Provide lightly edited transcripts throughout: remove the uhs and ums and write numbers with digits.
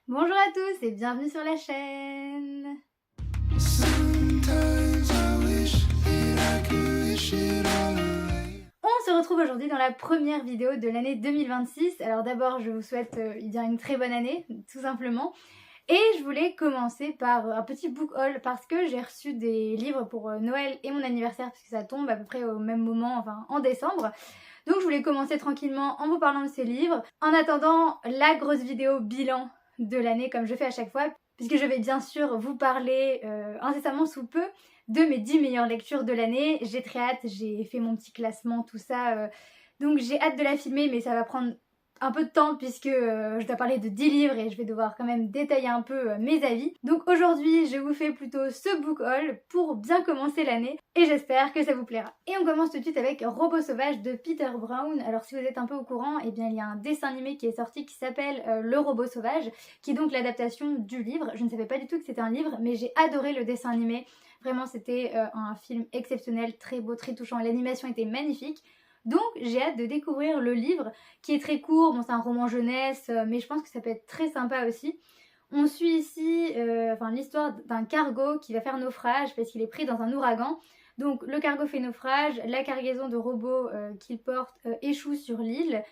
Bonjour à tous et bienvenue sur la chaîne. On se retrouve aujourd'hui dans la première vidéo de l'année 2026. Alors d'abord je vous souhaite une très bonne année, tout simplement. Et je voulais commencer par un petit book haul parce que j'ai reçu des livres pour Noël et mon anniversaire puisque ça tombe à peu près au même moment, enfin en décembre. Donc je voulais commencer tranquillement en vous parlant de ces livres. En attendant la grosse vidéo bilan de l'année comme je fais à chaque fois, puisque je vais bien sûr vous parler incessamment sous peu de mes 10 meilleures lectures de l'année. J'ai très hâte, j'ai fait mon petit classement, tout ça. Donc j'ai hâte de la filmer, mais ça va prendre un peu de temps puisque je dois parler de 10 livres et je vais devoir quand même détailler un peu mes avis. Donc aujourd'hui je vous fais plutôt ce book haul pour bien commencer l'année et j'espère que ça vous plaira. Et on commence tout de suite avec Robot Sauvage de Peter Brown. Alors si vous êtes un peu au courant, eh bien il y a un dessin animé qui est sorti qui s'appelle Le Robot Sauvage, qui est donc l'adaptation du livre. Je ne savais pas du tout que c'était un livre, mais j'ai adoré le dessin animé. Vraiment c'était un film exceptionnel, très beau, très touchant, l'animation était magnifique. Donc j'ai hâte de découvrir le livre qui est très court, bon c'est un roman jeunesse mais je pense que ça peut être très sympa aussi. On suit ici l'histoire d'un cargo qui va faire naufrage parce qu'il est pris dans un ouragan. Donc le cargo fait naufrage, la cargaison de robots qu'il porte échoue sur l'île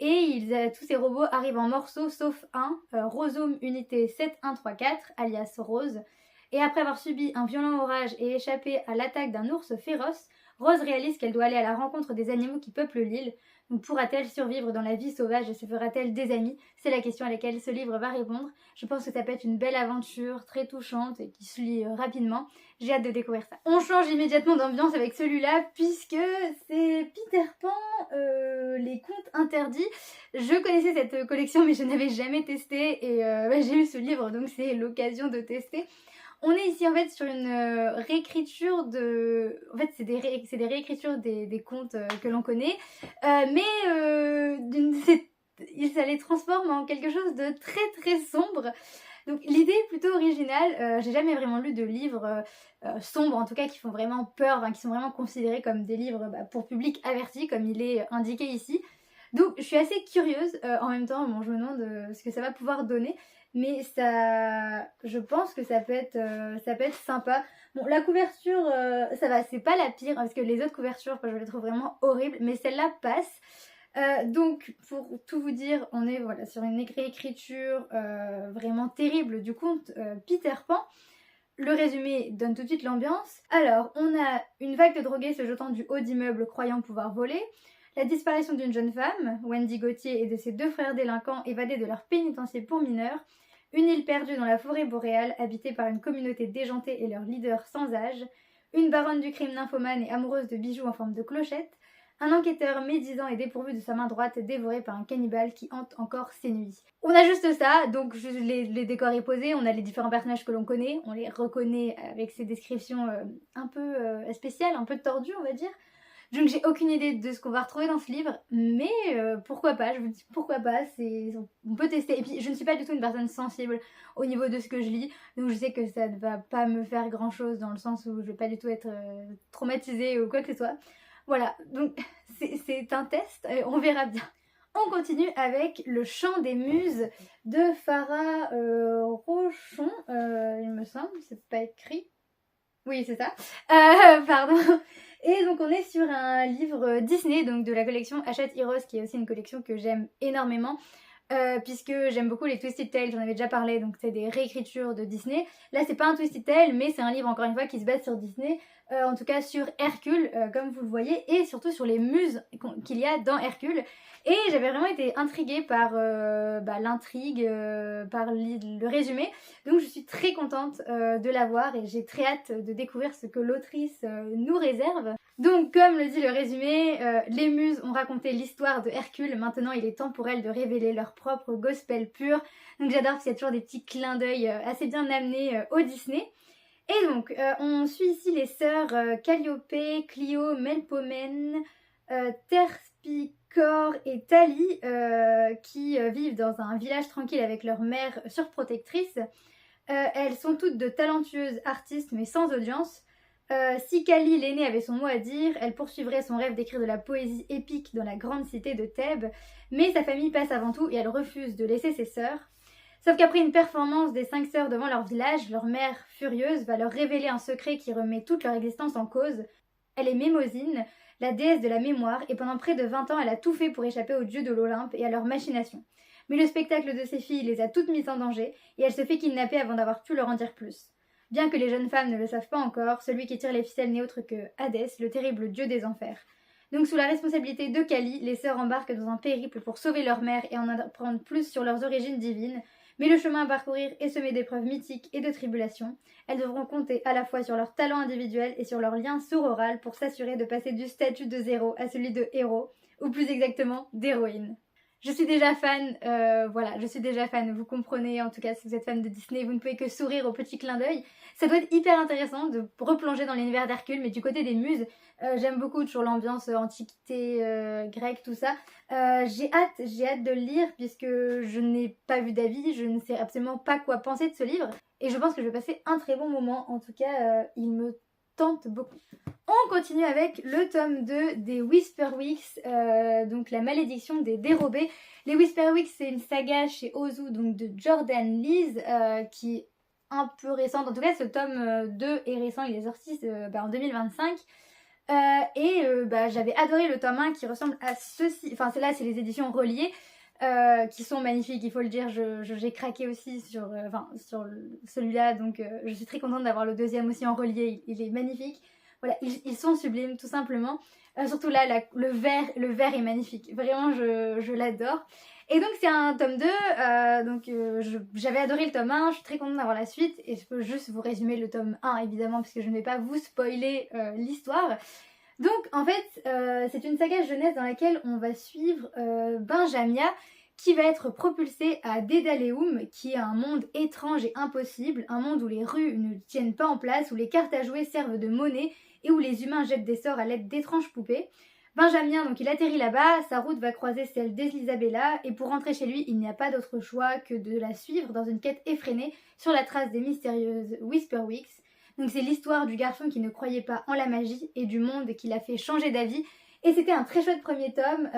et tous ces robots arrivent en morceaux sauf un, Rosome Unité 7134 alias Rose. Et après avoir subi un violent orage et échappé à l'attaque d'un ours féroce, Rose réalise qu'elle doit aller à la rencontre des animaux qui peuplent l'île. Donc pourra-t-elle survivre dans la vie sauvage et se fera-t-elle des amis? C'est la question à laquelle ce livre va répondre. Je pense que ça peut être une belle aventure, très touchante et qui se lit rapidement. J'ai hâte de découvrir ça. On change immédiatement d'ambiance avec celui-là puisque c'est Peter Pan, les contes interdits. Je connaissais cette collection mais je n'avais jamais testé et j'ai eu ce livre donc c'est l'occasion de tester. On est ici en fait sur une réécriture de... En fait c'est des réécritures des contes que l'on connaît, ça les transforme en quelque chose de très très sombre. Donc l'idée est plutôt originale, j'ai jamais vraiment lu de livres sombres en tout cas qui font vraiment peur, qui sont vraiment considérés comme des livres pour public averti comme il est indiqué ici. Donc je suis assez curieuse, en même temps bon, je me demande ce que ça va pouvoir donner. Mais ça, je pense que ça peut être sympa. Bon, la couverture, ça va, c'est pas la pire, parce que les autres couvertures, je les trouve vraiment horribles, mais celle-là passe. Donc, pour tout vous dire, on est voilà, sur une réécriture vraiment terrible du conte Peter Pan. Le résumé donne tout de suite l'ambiance. Alors, on a une vague de drogués se jetant du haut d'immeubles croyant pouvoir voler. La disparition d'une jeune femme, Wendy Gauthier, et de ses deux frères délinquants évadés de leur pénitencier pour mineurs. Une île perdue dans la forêt boréale, habitée par une communauté déjantée et leur leader sans âge. Une baronne du crime nymphomane et amoureuse de bijoux en forme de clochette. Un enquêteur médisant et dépourvu de sa main droite dévoré par un cannibale qui hante encore ses nuits. On a juste ça, donc les décors est posé, on a les différents personnages que l'on connaît, on les reconnaît avec ces descriptions un peu spéciales, un peu tordues on va dire. Donc j'ai aucune idée de ce qu'on va retrouver dans ce livre, mais pourquoi pas, je vous dis pourquoi pas, on peut tester. Et puis je ne suis pas du tout une personne sensible au niveau de ce que je lis, donc je sais que ça ne va pas me faire grand chose dans le sens où je vais pas du tout être traumatisée ou quoi que ce soit. Voilà, donc c'est un test, on verra bien. On continue avec Le Chant des Muses de Farah Rochon, il me semble, c'est pas écrit. Oui, c'est ça. Pardon. Et donc on est sur un livre Disney, donc de la collection Hachette Heroes, qui est aussi une collection que j'aime énormément. Puisque j'aime beaucoup les Twisted Tales, j'en avais déjà parlé, donc c'est des réécritures de Disney. Là c'est pas un Twisted Tale, mais c'est un livre encore une fois qui se base sur Disney, en tout cas sur Hercule, comme vous le voyez, et surtout sur les muses qu'il y a dans Hercule. Et j'avais vraiment été intriguée par l'intrigue, par le résumé, donc je suis très contente de l'avoir et j'ai très hâte de découvrir ce que l'autrice nous réserve. Donc comme le dit le résumé, les muses ont raconté l'histoire de Hercule, maintenant il est temps pour elles de révéler leur propre gospel pur. Donc j'adore parce qu'il y a toujours des petits clins d'œil assez bien amenés au Disney. Et donc on suit ici les sœurs Calliope, Clio, Melpomène, Terpsichore et Thalie qui vivent dans un village tranquille avec leur mère surprotectrice. Elles sont toutes de talentueuses artistes mais sans audience. Si Kali, l'aînée, avait son mot à dire, elle poursuivrait son rêve d'écrire de la poésie épique dans la grande cité de Thèbes, mais sa famille passe avant tout et elle refuse de laisser ses sœurs. Sauf qu'après une performance des 5 sœurs devant leur village, leur mère, furieuse, va leur révéler un secret qui remet toute leur existence en cause. Elle est Mémosine, la déesse de la mémoire, et pendant près de 20 ans, elle a tout fait pour échapper aux dieux de l'Olympe et à leurs machinations. Mais le spectacle de ses filles les a toutes mises en danger, et elle se fait kidnapper avant d'avoir pu leur en dire plus. Bien que les jeunes femmes ne le savent pas encore, celui qui tire les ficelles n'est autre que Hadès, le terrible dieu des enfers. Donc sous la responsabilité de Kali, les sœurs embarquent dans un périple pour sauver leur mère et en apprendre plus sur leurs origines divines, mais le chemin à parcourir est semé d'épreuves mythiques et de tribulations. Elles devront compter à la fois sur leur talent individuel et sur leur lien sororal pour s'assurer de passer du statut de zéro à celui de héros, ou plus exactement d'héroïne. Je suis déjà fan, voilà, je suis déjà fan, vous comprenez, en tout cas si vous êtes fan de Disney, vous ne pouvez que sourire au petit clin d'œil. Ça doit être hyper intéressant de replonger dans l'univers d'Hercule, mais du côté des muses, j'aime beaucoup toujours l'ambiance antiquité grecque, tout ça. J'ai hâte de le lire puisque je n'ai pas vu d'avis, je ne sais absolument pas quoi penser de ce livre. Et je pense que je vais passer un très bon moment, en tout cas il me tente beaucoup. On continue avec le tome 2 des Whisperwicks, donc la malédiction des dérobés. Les Whisperwicks, c'est une saga chez Ozu, donc de Jordan Lees, qui est un peu récente. En tout cas, ce tome 2 est récent, il est sorti en 2025. J'avais adoré le tome 1 qui ressemble à ceci. Enfin, c'est les éditions reliées. Qui sont magnifiques, il faut le dire. J'ai craqué aussi sur celui-là, donc je suis très contente d'avoir le deuxième aussi en relié. Il est magnifique. Voilà, ils sont sublimes tout simplement. Surtout là, le vert est magnifique. Vraiment, je l'adore. Et donc c'est un tome 2, j'avais adoré le tome 1, je suis très contente d'avoir la suite. Et je peux juste vous résumer le tome 1 évidemment, parce que je ne vais pas vous spoiler l'histoire. Donc en fait, c'est une saga jeunesse dans laquelle on va suivre Benjamia, qui va être propulsée à Dédaleum, qui est un monde étrange et impossible, un monde où les rues ne tiennent pas en place, où les cartes à jouer servent de monnaie et où les humains jettent des sorts à l'aide d'étranges poupées. Benjamin, donc il atterrit là-bas, sa route va croiser celle d'Elisabella, et pour rentrer chez lui, il n'y a pas d'autre choix que de la suivre dans une quête effrénée sur la trace des mystérieuses Whisperwicks. Donc c'est l'histoire du garçon qui ne croyait pas en la magie et du monde qui l'a fait changer d'avis. Et c'était un très chouette premier tome,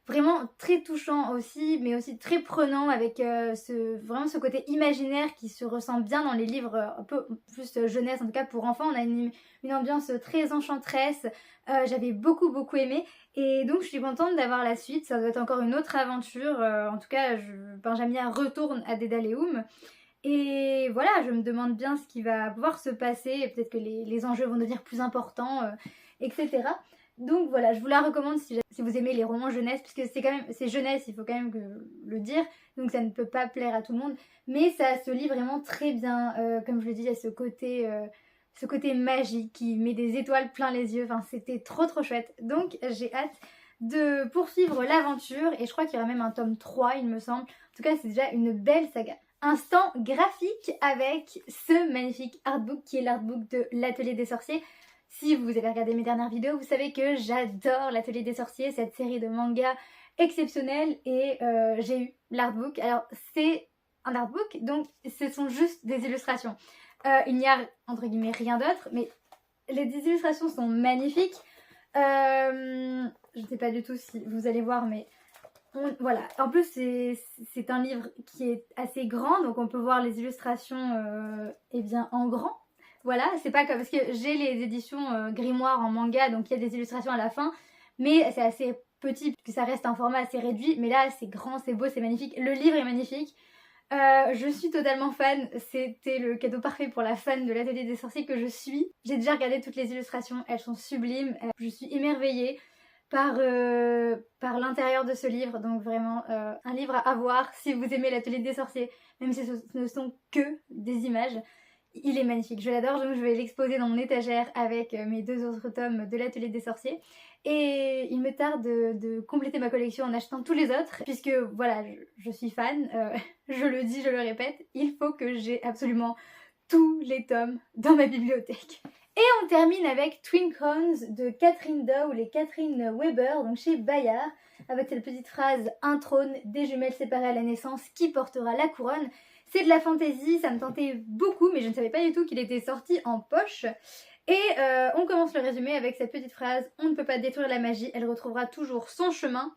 vraiment très touchant aussi, mais aussi très prenant avec vraiment ce côté imaginaire qui se ressent bien dans les livres un peu plus jeunesse, en tout cas pour enfants. On a une ambiance très enchanteresse, j'avais beaucoup aimé. Et donc je suis contente d'avoir la suite, ça doit être encore une autre aventure. En tout cas, Benjamin retourne à Dédaleum. Et voilà, je me demande bien ce qui va pouvoir se passer, et peut-être que les enjeux vont devenir plus importants, etc. Donc voilà, je vous la recommande si vous aimez les romans jeunesse, puisque c'est jeunesse, il faut quand même le dire, donc ça ne peut pas plaire à tout le monde, mais ça se lit vraiment très bien, comme je le dis, il y a ce côté magique qui met des étoiles plein les yeux, enfin c'était trop chouette. Donc j'ai hâte de poursuivre l'aventure, et je crois qu'il y aura même un tome 3 il me semble. En tout cas c'est déjà une belle saga. Instant graphique avec ce magnifique artbook qui est l'artbook de l'Atelier des Sorciers. Si vous avez regardé mes dernières vidéos, vous savez que j'adore l'Atelier des Sorciers, cette série de mangas exceptionnelle, et j'ai eu l'artbook. Alors c'est un artbook, donc ce sont juste des illustrations. Il n'y a entre guillemets rien d'autre, mais les illustrations sont magnifiques. Je ne sais pas du tout si vous allez voir, mais voilà. En plus c'est un livre qui est assez grand, donc on peut voir les illustrations en grand. Voilà, c'est pas comme, parce que j'ai les éditions grimoire en manga, donc il y a des illustrations à la fin, mais c'est assez petit puisque ça reste un format assez réduit. Mais là c'est grand, c'est beau, c'est magnifique, le livre est magnifique. Je suis totalement fan, c'était le cadeau parfait pour la fan de l'Atelier des Sorciers que je suis. J'ai déjà regardé toutes les illustrations, elles sont sublimes, je suis émerveillée par l'intérieur de ce livre. Donc vraiment un livre à voir si vous aimez l'Atelier des Sorciers, même si ce ne sont que des images. Il est magnifique, je l'adore, donc je vais l'exposer dans mon étagère avec mes 2 autres tomes de l'Atelier des Sorciers. Et il me tarde de compléter ma collection en achetant tous les autres, puisque voilà, je suis fan, je le dis, je le répète, il faut que j'ai absolument tous les tomes dans ma bibliothèque. Et on termine avec Twin Crowns de Catherine Dowell et Catherine Weber, donc chez Bayard, avec cette petite phrase « Un trône, des jumelles séparées à la naissance, qui portera la couronne ?» C'est de la fantaisie, ça me tentait beaucoup, mais je ne savais pas du tout qu'il était sorti en poche. Et on commence le résumé avec cette petite phrase « On ne peut pas détruire la magie, elle retrouvera toujours son chemin.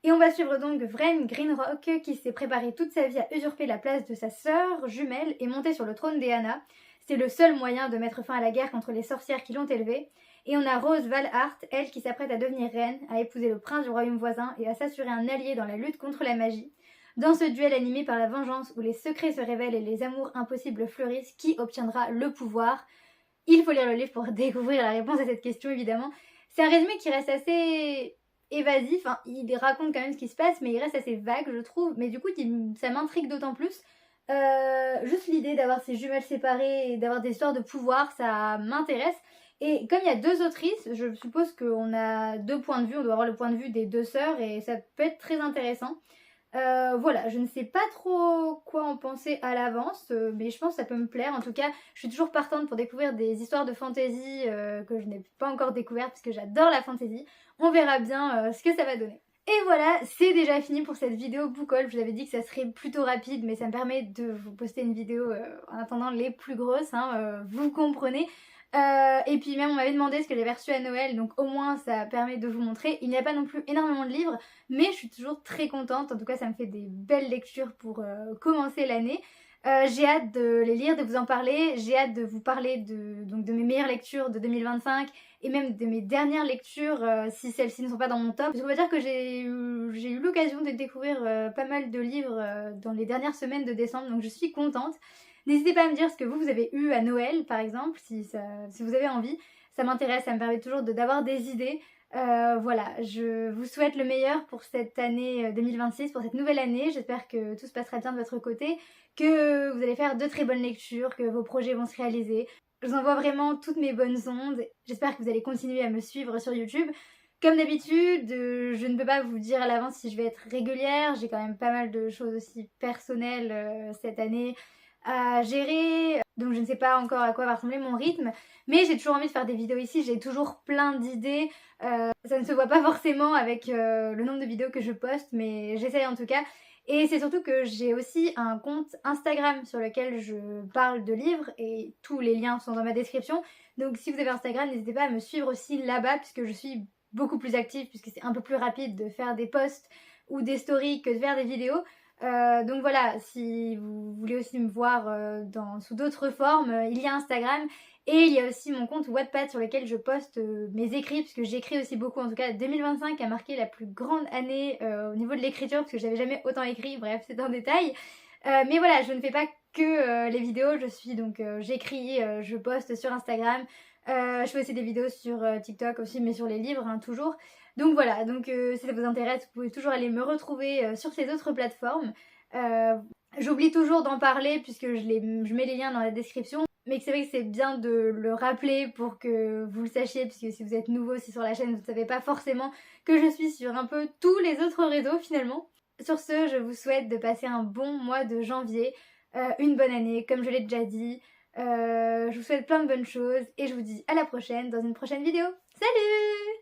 Et on va suivre donc Vren Greenrock qui s'est préparé toute sa vie à usurper la place de sa sœur jumelle et monter sur le trône d'Eanna. C'est le seul moyen de mettre fin à la guerre contre les sorcières qui l'ont élevée. Et on a Rose Valhart, elle qui s'apprête à devenir reine, à épouser le prince du royaume voisin et à s'assurer un allié dans la lutte contre la magie. Dans ce duel animé par la vengeance où les secrets se révèlent et les amours impossibles fleurissent, qui obtiendra le pouvoir? Il faut lire le livre pour découvrir la réponse à cette question évidemment. C'est un résumé qui reste assez évasif, hein. Il raconte quand même ce qui se passe mais il reste assez vague je trouve, mais du coup ça m'intrigue d'autant plus. Juste l'idée d'avoir ces jumelles séparées et d'avoir des histoires de pouvoir, ça m'intéresse. Et comme il y a deux autrices, je suppose qu'on a deux points de vue, on doit avoir le point de vue des deux sœurs et ça peut être très intéressant. Voilà, je ne sais pas trop quoi en penser à l'avance, mais je pense que ça peut me plaire. En tout cas, je suis toujours partante pour découvrir des histoires de fantasy que je n'ai pas encore découvertes parce que j'adore la fantasy. On verra bien ce que ça va donner. Et voilà, c'est déjà fini pour cette vidéo book haul. Je vous avais dit que ça serait plutôt rapide, mais ça me permet de vous poster une vidéo en attendant les plus grosses, hein, vous comprenez. Et puis même on m'avait demandé ce que j'avais reçu à Noël, donc au moins ça permet de vous montrer. Il n'y a pas non plus énormément de livres, mais je suis toujours très contente. En tout cas ça me fait des belles lectures pour commencer l'année. J'ai hâte de les lire, de vous en parler. J'ai hâte de vous parler de mes meilleures lectures de 2025 et même de mes dernières lectures si celles-ci ne sont pas dans mon top. Parce qu'on va dire que j'ai eu l'occasion de découvrir pas mal de livres dans les dernières semaines de décembre, donc je suis contente. N'hésitez pas à me dire ce que vous avez eu à Noël par exemple, si vous avez envie. Ça m'intéresse, ça me permet toujours d'avoir des idées. Voilà, je vous souhaite le meilleur pour cette année 2026, pour cette nouvelle année. J'espère que tout se passera bien de votre côté, que vous allez faire de très bonnes lectures, que vos projets vont se réaliser. Je vous envoie vraiment toutes mes bonnes ondes. J'espère que vous allez continuer à me suivre sur YouTube. Comme d'habitude, je ne peux pas vous dire à l'avance si je vais être régulière. J'ai quand même pas mal de choses aussi personnelles cette année à gérer, donc je ne sais pas encore à quoi va ressembler mon rythme, mais j'ai toujours envie de faire des vidéos ici, j'ai toujours plein d'idées. Ça ne se voit pas forcément avec le nombre de vidéos que je poste, mais j'essaye en tout cas. Et c'est surtout que j'ai aussi un compte Instagram sur lequel je parle de livres et tous les liens sont dans ma description. Donc si vous avez Instagram, n'hésitez pas à me suivre aussi là-bas puisque je suis beaucoup plus active, puisque c'est un peu plus rapide de faire des posts ou des stories que de faire des vidéos. Donc voilà, si vous voulez aussi me voir sous d'autres formes, il y a Instagram et il y a aussi mon compte Wattpad sur lequel je poste mes écrits, puisque j'écris aussi beaucoup. En tout cas 2025 a marqué la plus grande année au niveau de l'écriture, parce que j'avais jamais autant écrit, bref c'est un détail. Mais voilà, je ne fais pas que les vidéos, j'écris, je poste sur Instagram, je fais aussi des vidéos sur TikTok aussi, mais sur les livres hein, toujours. Donc voilà, si ça vous intéresse, vous pouvez toujours aller me retrouver sur ces autres plateformes. J'oublie toujours d'en parler puisque je mets les liens dans la description, mais c'est vrai que c'est bien de le rappeler pour que vous le sachiez, puisque si vous êtes nouveau aussi sur la chaîne, vous ne savez pas forcément que je suis sur un peu tous les autres réseaux finalement. Sur ce, je vous souhaite de passer un bon mois de janvier, une bonne année, comme je l'ai déjà dit. Je vous souhaite plein de bonnes choses et je vous dis à la prochaine dans une prochaine vidéo. Salut!